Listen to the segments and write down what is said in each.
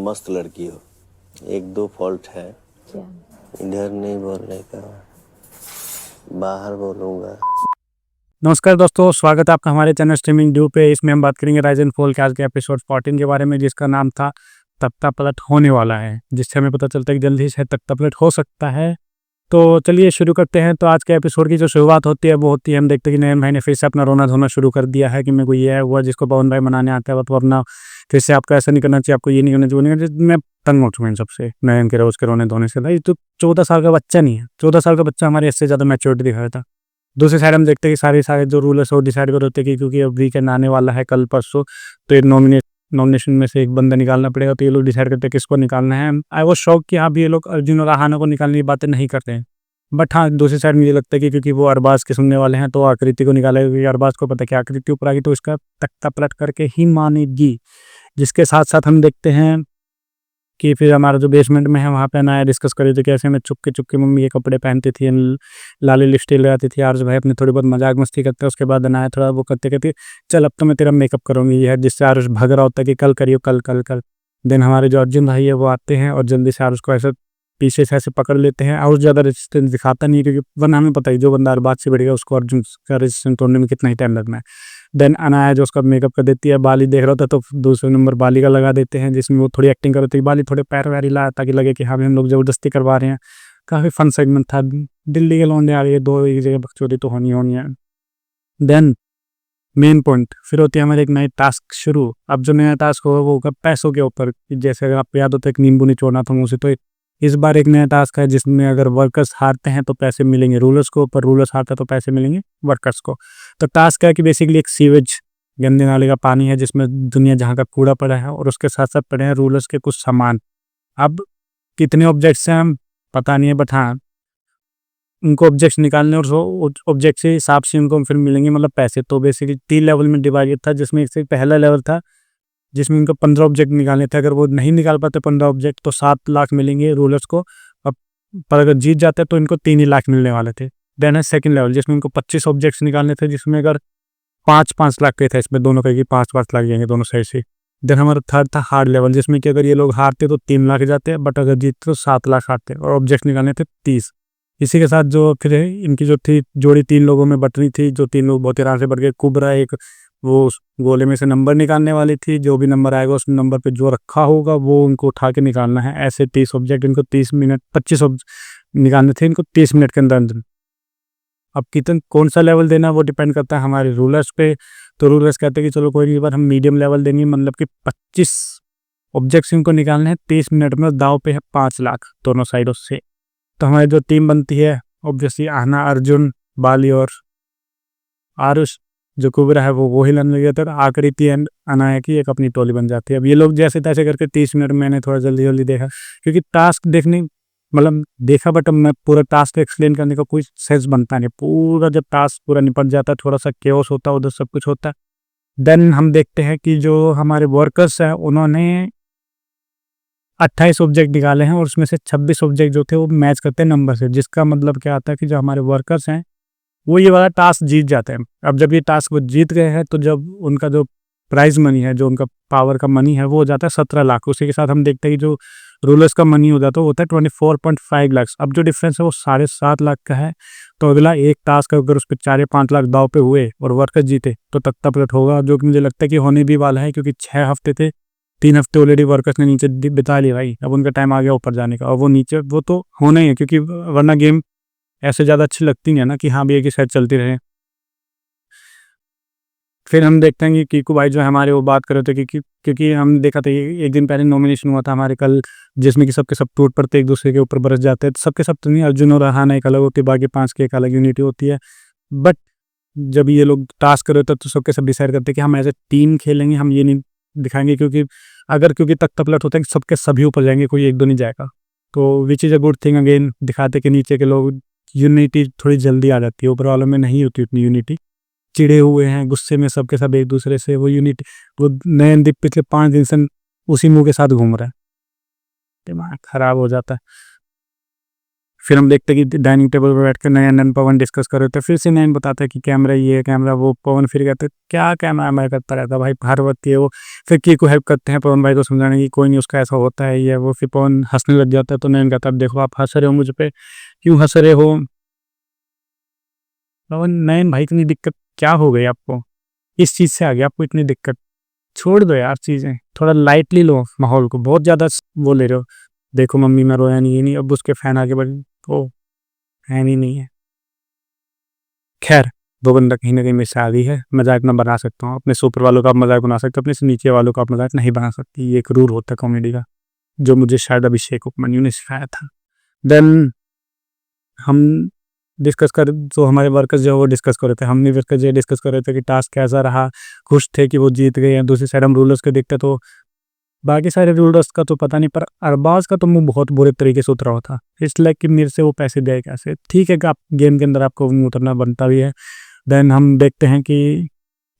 मस्त लड़की हो। एक दो फॉल्ट है। क्या? इधर नहीं बोलने का, बाहर बोलूंगा। नमस्कार दोस्तों, स्वागत है आपका हमारे चैनल स्ट्रीमिंग ड्यू पे। इसमें हम बात करेंगे राइज एंड फॉल के आज के एपिसोड 14 के बारे में, जिसका नाम था तख्ता पलट होने वाला है, जिससे हमें पता चलता है कि जल्दी से तख्ता पलट हो सकता है। तो चलिए शुरू करते हैं। तो आज के एपिसोड की जो शुरुआत होती है वो होती है, हम देखते हैं कि नयन भाई ने फिर से अपना रोना धोना शुरू कर दिया है कि मेरे को ये है हुआ, जिसको पवन भाई मनाने आता है तो अपना फिर से आपको ऐसा नहीं करना चाहिए, आपको ये नहीं करना चाहिए, वो नहीं करना चाहिए। मैं तंग हो चुका हूँ इन सबसे, नयन के रोज के रोने धोने से। भाई तो 14 साल का बच्चा नहीं है, 14 साल का बच्चा हमारे इससे ज़्यादा मैच्योरिटी दिखाया था। दूसरी साइड हम देखते हैं कि सारे जो रूलर्स वो डिसाइड कर होते हैं कि क्योंकि अब वीकेंड आने वाला है कल परसों, तो ये नॉमिनेशन में से एक बंदा निकालना पड़ेगा। तो ये लोग डिसाइड करते हैं किसको निकालना है। आई वॉज शॉक कि हाँ भी ये लोग अर्जुन और आहाना को निकालने की बातें नहीं करते हैं। बट हाँ, दूसरी साइड मुझे लगता है कि क्योंकि वो अरबाज के सुनने वाले हैं तो आकृति को निकालेगा, क्योंकि अरबाज को पता है कि आकृति ऊपर आएगी तो इसका तख्ता पलट करके ही मानेगी। जिसके साथ साथ हम देखते हैं कि फिर हमारा जो बेसमेंट में है वहाँ पे अनाया डिस्कस कर रही थी कैसे मैं चुपके चुपके मम्मी ये कपड़े पहनती थी, लाली लिपस्टिक लगाती थी, आर्ज भाई अपने थोड़ी बहुत मजाक मस्ती करते हैं। उसके बाद अनाया थोड़ा वो करते कहती चल अब तो मैं तेरा मेकअप करूँगी, ये है जिससे आरुष भग रहा होता है कि कल करियो, कल कल कल। देन हमारे जो अर्जुन भाई है वो आते हैं और जल्दी से आरुष को ऐसे पीछे से ऐसे पकड़ लेते हैं। आरुष ज़्यादा रेजिस्टेंस दिखाता नहीं है, क्योंकि वरना हमें पता है जो बंदा अरबाज से बढ़ेगा उसको अर्जुन का रेजिस्टेंस तोड़ने में कितना ही टाइम लगना है। देन अनाया जो उसका मेकअप कर देती है, बाली देख रहा था तो दूसरे नंबर बाली का लगा देते हैं, जिसमें वो थोड़ी एक्टिंग कर रही थी। बाली थोड़े पैर वैर हिलाया ताकि लगे कि हाँ भी हम लोग ज़बरदस्ती करवा रहे हैं। काफ़ी फन सेगमेंट था। दिल्ली के लौंडे आ रही है, दो एक जगह बकचोदी तो होनी होनी है। देन मेन पॉइंट फिर होती है हमारे एक नई टास्क शुरू। अब जो नया टास्क होगा वो होगा पैसों के ऊपर। जैसे अगर आपको याद होता है कि नींबू निचोड़ना था मुँह से, तो इस बार एक नया टास्क है जिसमें अगर वर्कर्स हारते हैं तो पैसे मिलेंगे रूलर्स को, पर रूलर्स हारते हैं तो पैसे मिलेंगे वर्कर्स को। तो टास्क है कि बेसिकली एक सीवेज गंदे नाले का पानी है जिसमें दुनिया जहाँ का कूड़ा पड़ा है, और उसके साथ साथ पड़े हैं रूलर्स के कुछ सामान। अब कितने ऑब्जेक्ट्स हैं हम पता नहीं है, बट हाँ उनको ऑब्जेक्ट्स निकालने और ऑब्जेक्ट से हिसाब से उनको फिर मिलेंगे मतलब पैसे। तो बेसिकली 3 लेवल में डिवाइडेड था, जिसमें एक से पहला लेवल था जिसमें उनको 15 ऑब्जेक्ट निकालने थे। अगर वो नहीं निकाल पाते 15 ऑब्जेक्ट तो 7 लाख मिलेंगे रूलर्स को। अब पर अगर जीत जाते तो इनको 3 ही लाख मिलने वाले थे। देन है सेकंड लेवल जिसमें उनको 25 ऑब्जेक्ट्स निकालने थे, जिसमें अगर 5-5 लाख के थे, इसमें दोनों कहेगी 5-5 लाख जाएंगे दोनों साइड से। देन हमारा थर्ड था हार्ड लेवल, जिसमें कि अगर ये लोग हारते तो 3 लाख जाते, बट अगर जीतते तो 7 लाख हारते, और ऑब्जेक्ट निकालने थे 30। इसी के साथ जो फिर इनकी जो थी जोड़ी 3 लोगों में बटनी थी, जो 3 लोग बहुत ही आराम से बढ़ गए। कुबरा एक वो उस गोले में से नंबर निकालने वाली थी, जो भी नंबर आएगा उस नंबर पे जो रखा होगा वो उनको उठा के निकालना है। ऐसे 30 ऑब्जेक्ट इनको 30 मिनट 25 निकालने थे इनको 30 मिनट के अंदर अंदर। अब कितन कौन सा लेवल देना वो डिपेंड करता है हमारे रूलर्स पे। तो रूलर्स कहते हैं कि चलो कोई नहीं, बार हम मीडियम लेवल देंगे, मतलब कि 25 ऑब्जेक्ट्स इनको निकालने हैं 30 मिनट में। दाव पे है 5 लाख दोनों साइडों से। तो हमारी जो टीम बनती है ऑब्वियसली आना, अर्जुन, बाली और आरुष। जो कुबरा है वो वही लड़ने लग जाता है। आकृति एंड अनाया की एक अपनी टोली बन जाती है। अब ये लोग जैसे तैसे करके 30 मिनट में मैंने थोड़ा जल्दी जल्दी देखा, क्योंकि टास्क देखने मतलब देखा, बट मैं पूरा टास्क एक्सप्लेन करने का कोई सेंस बनता नहीं। पूरा जब टास्क पूरा निपट जाता है थोड़ा सा केओस होता है, उधर सब कुछ होता है। देन हम देखते हैं कि जो हमारे वर्कर्स हैं उन्होंने 28 ऑब्जेक्ट निकाले हैं, और उसमें से 26 ऑब्जेक्ट जो थे वो मैच करते हैं नंबर से, जिसका मतलब क्या आता है कि जो हमारे वर्कर्स हैं वो ये वाला टास्क जीत जाते हैं। अब जब ये टास्क वो जीत गए हैं तो जब उनका जो प्राइज मनी है, जो उनका पावर का मनी है, वो हो जाता है 17 लाख। उसी के साथ हम देखते हैं कि जो रूलर्स का मनी हो जाता है वो होता है 24.5 लाख। अब जो डिफरेंस है वो 7.5 लाख का है। तो अगला एक टास्क अगर उस पर 4-5 लाख दाव पे हुए और वर्कर्स जीते तो तख्ता पलट होगा, जो कि मुझे लगता है कि होने भी वाला है, क्योंकि 6 हफ्ते थे, 3 हफ्ते ऑलरेडी वर्कर्स ने नीचे बिता लिया भाई। अब उनका टाइम आ गया ऊपर जाने का, और वो नीचे वो तो होना ही है, क्योंकि वरना गेम ऐसे ज़्यादा अच्छी लगती नहीं है ना कि हाँ भी एक ही साइड चलती रहे। फिर हम देखते हैं कि कीकू भाई जो है हमारे वो बात कर रहे थे कि क्योंकि हम देखा था एक दिन पहले नॉमिनेशन हुआ था हमारे कल, जिसमें कि सबके सब टूट पड़ते एक दूसरे के ऊपर बरस जाते हैं। सबके सब तो नहीं, अर्जुन और रहाना एक अलग होती है, बाकी 5 की एक अलग यूनिटी होती है। बट जब ये लोग टास्क कर रहे होते हैं तो सबके सब डिसाइड करते हैं कि हम एज ए टीम खेलेंगे, हम ये नहीं दिखाएंगे क्योंकि तख्ता पलट होता है कि सबके सभी ऊपर जाएंगे, कोई एक दो नहीं जाएगा। तो which is a good thing, again दिखाते कि नीचे के लोग यूनिटी थोड़ी जल्दी आ जाती है, ऊपर वालों में नहीं होती उतनी यूनिटी। चिड़े हुए हैं गुस्से में सबके सब एक दूसरे से, वो यूनिटी वो नयनदीप पिछले 5 दिन से उसी मुंह के साथ घूम रहा है, दिमाग खराब हो जाता है। फिर हम देखते हैं कि डाइनिंग टेबल पर बैठ कर नयन और पवन डिस्कस कर रहे थे। फिर से नयन बताता है कि कैमरा ये कैमरा वो। पवन फिर कहते क्या कैमरा मैं करता रहता भाई, पार्वती है वो। फिर की को हेल्प करते हैं पवन भाई को समझाने की कोई नहीं, उसका ऐसा होता है ये वो। फिर पवन हंसने लग जाता है तो नयन कहता है देखो आप हंस रहे हो मुझ पे, क्यों हंस रहे हो? पवन नयन भाई इतनी दिक्कत क्या हो गई आपको, इस चीज़ से आ गया आपको इतनी दिक्कत? छोड़ दो यार चीज़ें, थोड़ा लाइटली लो माहौल को, बहुत ज़्यादा वो ले रहे हो। देखो मम्मी मैं रोया नहीं, ये नहीं। अब उसके फैन आगे बढ़े ओ है नहीं है। खैर वो बंदा कहीं ना कहीं मेरे से आदी है, मजाक मैं बना सकता हूँ, अपने सुपर वालों का आप मजाक बना सकते हो, अपने से नीचे वालों का आप मजाक नहीं बना सकते। ये एक रूल होता है कॉमेडी का, जो मुझे शायद अभिषेक उपमन्यु ने सिखाया था। देन हम डिस्कस कर, जो हमारे वर्कर्स जो है वो डिस्कस कर रहे थे, हमने वर्कर्स ये डिस्कस कर रहे थे कि टास्क कैसा रहा, खुश थे कि वो जीत गए हैं। दूसरी साइड हम रूलर्स को देखते तो बाकी सारे रूलर्स का तो पता नहीं, पर अरबाज का तो मुंह बहुत बुरे तरीके से उतरा हुआ था। इसलिए कि मेरे से वो पैसे दे कैसे, ठीक है कि आप गेम के अंदर आपको मुंह उतरना बनता भी है। देन हम देखते हैं कि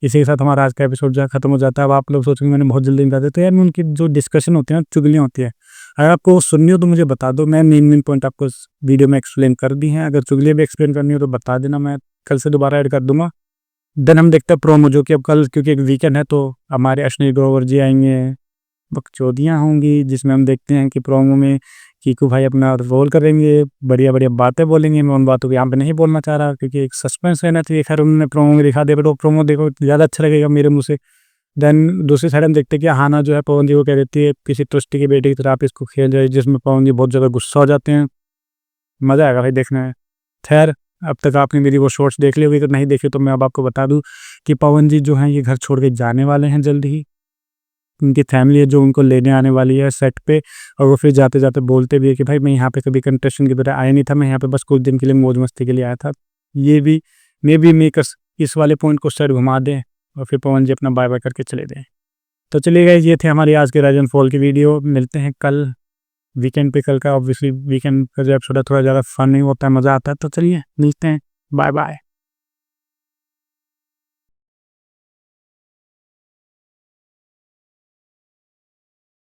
इसी के साथ हमारा आज का एपिसोड जो है खत्म हो जाता है। अब आप लोग सोचेंगे मैंने बहुत जल्दी बता दिया, तो यार उनकी जो डिस्कशन होती है ना, चुगलियाँ होती है, अगर आपको सुननी हो तो मुझे बता दो, मैं मेन पॉइंट आपको इस वीडियो में एक्सप्लेन कर दी हैं। अगर चुगलियाँ भी एक्सप्लेन करनी हो तो बता देना, मैं कल से दोबारा ऐड कर दूंगा। देन हम देखते हैं प्रोमो, जो कि अब कल क्योंकि एक वीकेंड है तो हमारे अश्विनी ग्रोवर जी आएंगे, बकचोदियाँ होंगी, जिसमें हम देखते हैं कि प्रोमो में कीकू भाई अपना रोल करेंगे, बढ़िया बढ़िया बातें बोलेंगे। मैं उन बातों को यहाँ पे नहीं बोलना चाह रहा क्योंकि एक सस्पेंस रहना चाहिए। खैर उन्होंने प्रोमो में दिखा दिया, बट वो प्रोमो देखो ज़्यादा अच्छा लगेगा मेरे मुँह से। देन दूसरी साइड हम देखते हैं कि हाना जो है पवन जी को कह देती है किसी ट्रस्टी की बेटी की तरह आप इसको खेल जाए, जिसमें पवन जी बहुत ज़्यादा गुस्सा हो जाते हैं। मज़ा आएगा भाई देखने में। खैर अब तक आपने मेरी वो शॉर्ट्स देख ली होगी, अगर नहीं देखी तो मैं अब आपको बता दूं कि पवन जी जो हैं ये घर छोड़ के जाने वाले हैं जल्द ही। उनकी फैमिली है जो उनको लेने आने वाली है सेट पे, और वो फिर जाते जाते बोलते भी है कि भाई मैं यहाँ पे कभी कंटेस्टेंट की तरह आया नहीं था, मैं यहाँ पे बस कुछ दिन के लिए मौज मस्ती के लिए आया था। ये भी मे बी मेकर्स इस वाले पॉइंट को साइड घुमा दें और फिर पवन जी अपना बाय बाय करके चले जाएं। तो चलिए गाइस, ये थे हमारी आज के राइज एंड फॉल की वीडियो। मिलते हैं कल वीकेंड पे। कल का ऑब्वियसली वीकेंड का जो एपिसोड है थोड़ा ज़्यादा फन नहीं होता है, मज़ा आता है। तो चलिए मिलते हैं, बाय बाय।